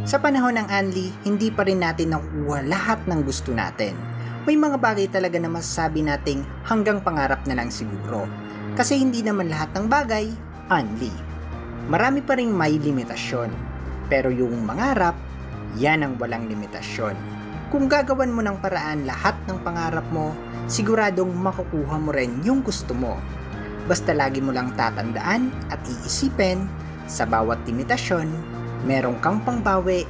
Sa panahon ng Anli, hindi pa rin natin nakukuha lahat ng gusto natin. May mga bagay talaga na masasabi nating hanggang pangarap na lang siguro. Kasi hindi naman lahat ng bagay, Anli. Marami pa rin may limitasyon. Pero yung mangarap, yan ang walang limitasyon. Kung gagawan mo ng paraan lahat ng pangarap mo, siguradong makukuha mo rin yung gusto mo. Basta lagi mo lang tatandaan at iisipin, sa bawat limitasyon, merong kang pangbawi,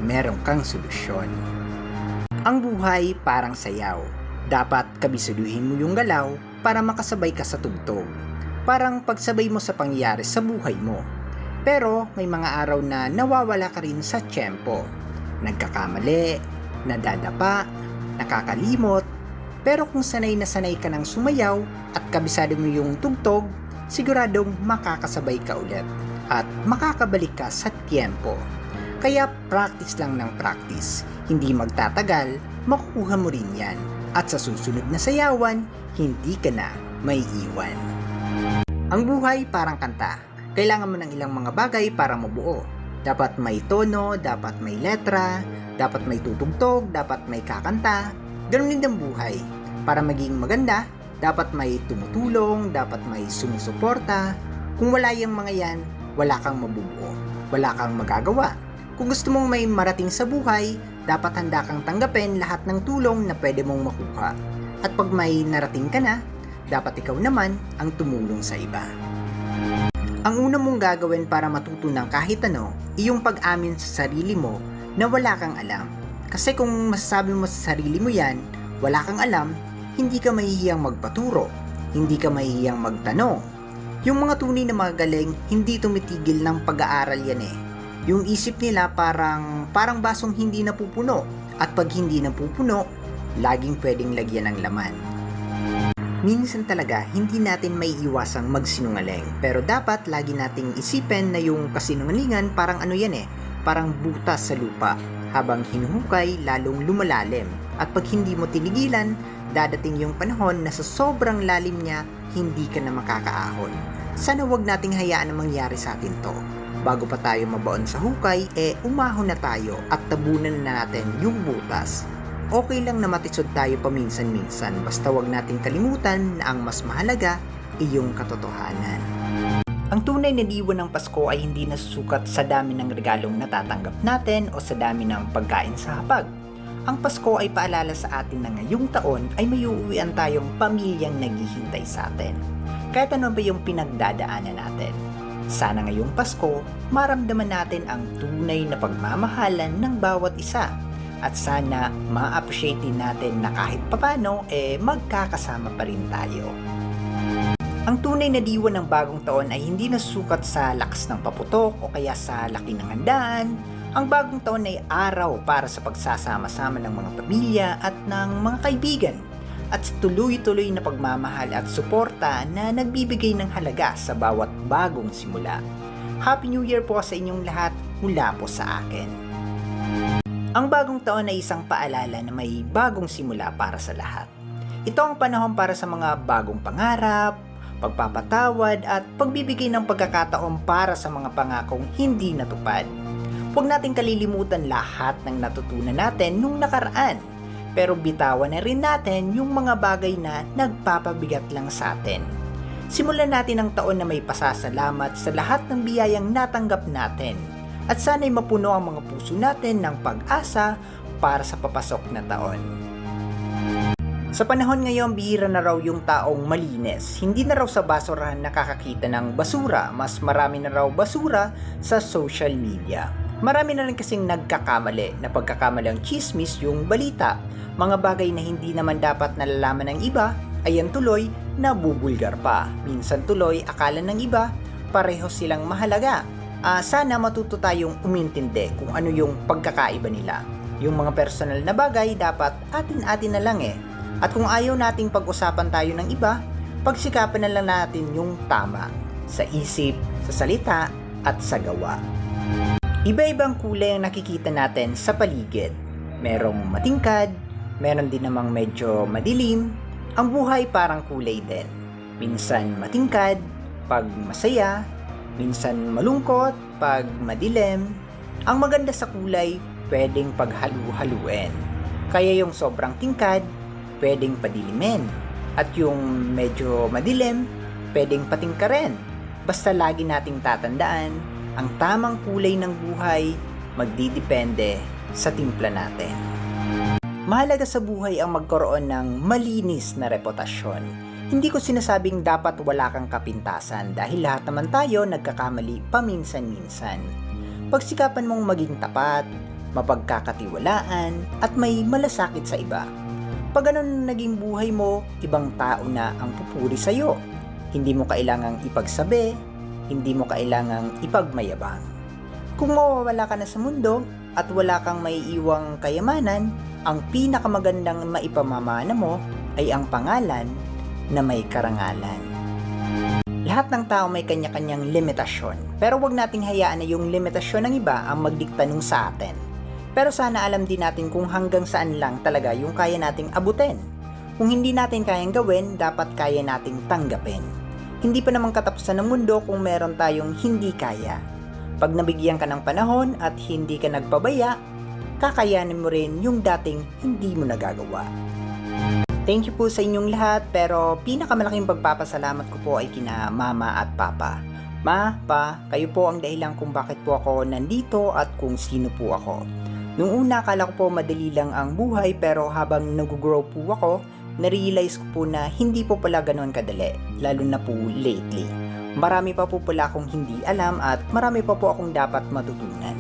merong kang solusyon. Ang buhay parang sayaw. Dapat kabisuluhin mo yung galaw para makasabay ka sa tugtog. Parang pagsabay mo sa pangyayari sa buhay mo. Pero may mga araw na nawawala ka rin sa tiyempo. Nagkakamali, nadadapa, nakakalimot. Pero kung sanay na sanay ka ng sumayaw at kabisado mo yung tugtog, siguradong makakasabay ka ulit at makakabalik ka sa tiyempo. Kaya practice lang ng practice. Hindi magtatagal, makukuha mo rin yan. At sa susunod na sayawan, hindi ka na may iwan. Ang buhay parang kanta. Kailangan mo ng ilang mga bagay para mabuo. Dapat may tono, dapat may letra, dapat may tutugtog, dapat may kakanta. Ganun din ang buhay. Para maging maganda, dapat may tumutulong, dapat may sumusuporta. Kung wala yung mga yan, wala kang mabubuo. Wala kang magagawa. Kung gusto mong may marating sa buhay, dapat handa kang tanggapin lahat ng tulong na pwede mong makuha. At pag may narating ka na, dapat ikaw naman ang tumulong sa iba. Ang una mong gagawin para matuto ng kahit ano, iyong pag-amin sa sarili mo na wala kang alam. Kasi kung masasabi mo sa sarili mo yan, wala kang alam, hindi ka mahihiyang magpaturo, hindi ka mahihiyang magtanong. Yung mga tunay na magaling, hindi tumitigil ng pag-aaral yan eh. Yung isip nila parang basong hindi napupuno. At pag hindi napupuno, laging pwedeng lagyan ng laman. Minsan talaga, hindi natin may iwasang magsinungaling. Pero dapat lagi nating isipin na yung kasinungalingan parang ano yan eh. Parang butas sa lupa. Habang hinuhukay, lalong lumalalim. At pag hindi mo tinigilan, dadating yung panahon na sa sobrang lalim niya, hindi ka na makakaahon. Sana wag nating hayaan na mangyari sa atin to. Bago pa tayo mabaon sa hukay, umahon na tayo at tabunan na natin yung butas. Okay lang na matisod tayo paminsan-minsan, basta wag nating kalimutan na ang mas mahalaga ay yung katotohanan. Ang tunay na diwa ng Pasko ay hindi nasusukat sa dami ng regalong natatanggap natin o sa dami ng pagkain sa hapag. Ang Pasko ay paalala sa atin na ngayong taon ay may uuwian tayong pamilyang naghihintay sa atin. Kahit ano ba yung pinagdadaanan natin. Sana ngayong Pasko, maramdaman natin ang tunay na pagmamahalan ng bawat isa. At sana ma-appreciate din natin na kahit papano, magkakasama pa rin tayo. Ang tunay na diwa ng bagong taon ay hindi nasusukat sa lakas ng paputok o kaya sa laki ng handaan. Ang bagong taon ay araw para sa pagsasama-sama ng mga pamilya at ng mga kaibigan. At sa tuloy-tuloy na pagmamahal at suporta na nagbibigay ng halaga sa bawat bagong simula. Happy New Year po sa inyong lahat mula po sa akin. Ang bagong taon ay isang paalala na may bagong simula para sa lahat. Ito ang panahon para sa mga bagong pangarap, pagpapatawad at pagbibigay ng pagkakataon para sa mga pangakong hindi natupad. Huwag nating kalilimutan lahat ng natutunan natin nung nakaraan. Pero bitawan na rin natin yung mga bagay na nagpapabigat lang sa atin. Simulan natin ang taon na may pasasalamat sa lahat ng biyayang natanggap natin. At sana'y mapuno ang mga puso natin ng pag-asa para sa papasok na taon. Sa panahon ngayon, bihira na raw yung taong malinis. Hindi na raw sa basurahan nakakakita ng basura. Mas marami na raw basura sa social media. Marami na rin kasing nagkakamali na pagkakamali ang chismis yung balita. Mga bagay na hindi naman dapat nalalaman ng iba, ayan tuloy nabubulgar pa. Minsan tuloy akala ng iba pareho silang mahalaga. Sana matuto tayong umintindi kung ano yung pagkakaiba nila. Yung mga personal na bagay dapat atin-atin na lang eh. At kung ayaw nating pag-usapan tayo ng iba, pagsikapan na lang natin yung tama sa isip, sa salita at sa gawa. Iba-ibang kulay ang nakikita natin sa paligid. Merong matingkad, meron din namang medyo madilim. Ang buhay parang kulay din. Minsan matingkad pag masaya, minsan malungkot pag madilim, Ang maganda sa kulay, pwedeng paghalu-haluin. Kaya yung sobrang tingkad, pwedeng padilimin. At yung medyo madilim, pwedeng patingkarin. Basta lagi nating tatandaan, ang tamang kulay ng buhay magdidepende sa timpla natin. Mahalaga sa buhay ang magkaroon ng malinis na reputasyon. Hindi ko sinasabing dapat wala kang kapintasan dahil lahat naman tayo nagkakamali paminsan-minsan. Pagsikapan mong maging tapat, mapagkakatiwalaan, at may malasakit sa iba. Pag ganun naging buhay mo, ibang tao na ang pupuri sa'yo. Hindi mo kailangang ipagsabi, hindi mo kailangang ipagmayabang. Kung mawawala ka na sa mundo at wala kang maiiwang kayamanan, ang pinakamagandang maipamamana mo ay ang pangalan na may karangalan. Lahat ng tao may kanya-kanyang limitasyon, pero wag nating hayaan na yung limitasyon ng iba ang magdikta nung sa atin. Pero sana alam din natin kung hanggang saan lang talaga yung kaya nating abutin. Kung hindi natin kayang gawin, dapat kaya nating tanggapin. Hindi pa naman katapusan ng mundo kung meron tayong hindi kaya. Pag nabigyan ka ng panahon at hindi ka nagpabaya, kakayanin mo rin yung dating hindi mo nagagawa. Thank you po sa inyong lahat, pero pinakamalaking pagpapasalamat ko po ay kina Mama at Papa. Ma, Pa, kayo po ang dahilan kung bakit po ako nandito at kung sino po ako. Nung una, akala ko po madali lang ang buhay, pero habang nag-grow po ako, na-realize ko po na hindi po pala ganoon kadali, lalo na po lately. Marami pa po pala akong hindi alam at marami pa po akong dapat matutunan.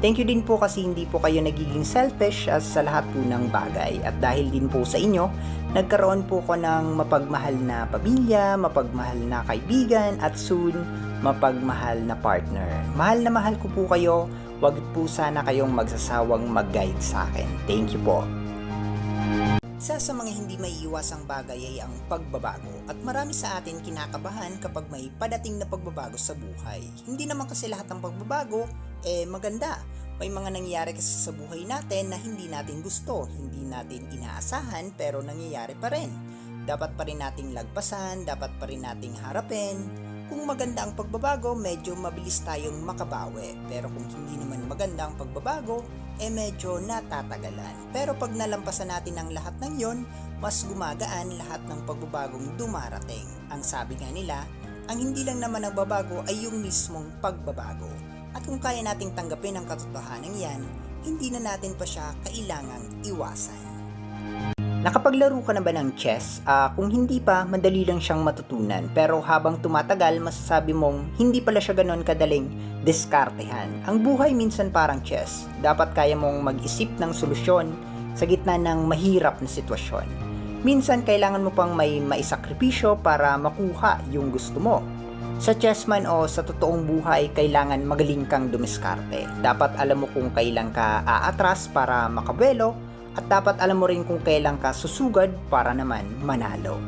Thank you din po kasi hindi po kayo nagiging selfish sa lahat po ng bagay. At dahil din po sa inyo, nagkaroon po ko ng mapagmahal na pamilya, mapagmahal na kaibigan, at soon, mapagmahal na partner. Mahal na mahal ko po kayo. Wag po sana kayong magsasawang mag-guide sa akin. Thank you po. Isa sa mga hindi maiiwasang bagay ay ang pagbabago at marami sa atin kinakabahan kapag may padating na pagbabago sa buhay. Hindi naman kasi lahat ng pagbabago maganda. May mga nangyayari kasi sa buhay natin na hindi natin gusto, hindi natin inaasahan pero nangyayari pa rin. Dapat pa rin nating lagpasan, dapat pa rin nating harapin. Kung maganda ang pagbabago, medyo mabilis tayong makabawi. Pero kung hindi naman maganda ang pagbabago, medyo natatagalan. Pero pag nalampasan natin ang lahat ng yon, mas gumagaan lahat ng pagbabagong dumarating. Ang sabi nga nila, ang hindi lang naman nagbabago ay yung mismong pagbabago. At kung kaya nating tanggapin ang katotohanan yan, hindi na natin pa siya kailangang iwasan. Nakapaglaro ka na ba ng chess? Kung hindi pa, madali lang siyang matutunan. Pero habang tumatagal, masasabi mong hindi pala siya ganon kadaling diskartehan. Ang buhay minsan parang chess. Dapat kaya mong mag-isip ng solusyon sa gitna ng mahirap na sitwasyon. Minsan kailangan mo pang may maisakripisyo para makuha yung gusto mo. Sa chess man o sa totoong buhay, kailangan magaling kang dumiskarte. Dapat alam mo kung kailan ka aatras para makabuelo, at dapat alam mo rin kung kailan ka susugad para naman manalo.